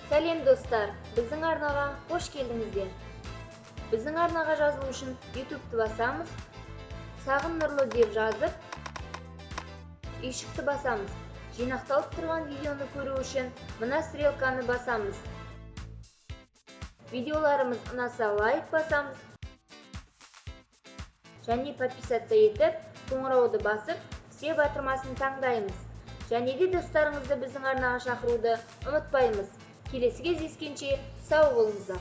Сәлем достар, біздің арнаға қош келдіңіздер. Біздің арнаға жазылу үшін YouTube-ты басамыз, сағын нұрлы деп жазып, үйшікті басамыз. Жинақталып тұрған видеоны көру үшін мына стрелканы басамыз. Видеоларымыз ұнаса лайк басамыз. Және подписаться етіп, қоңырауды басып, все батырмасын таңдаймыз. Және де достарыңызды біздің арнаға шақыруды ұмытпаймыз. Келесі кездескенше сау болыңыздар.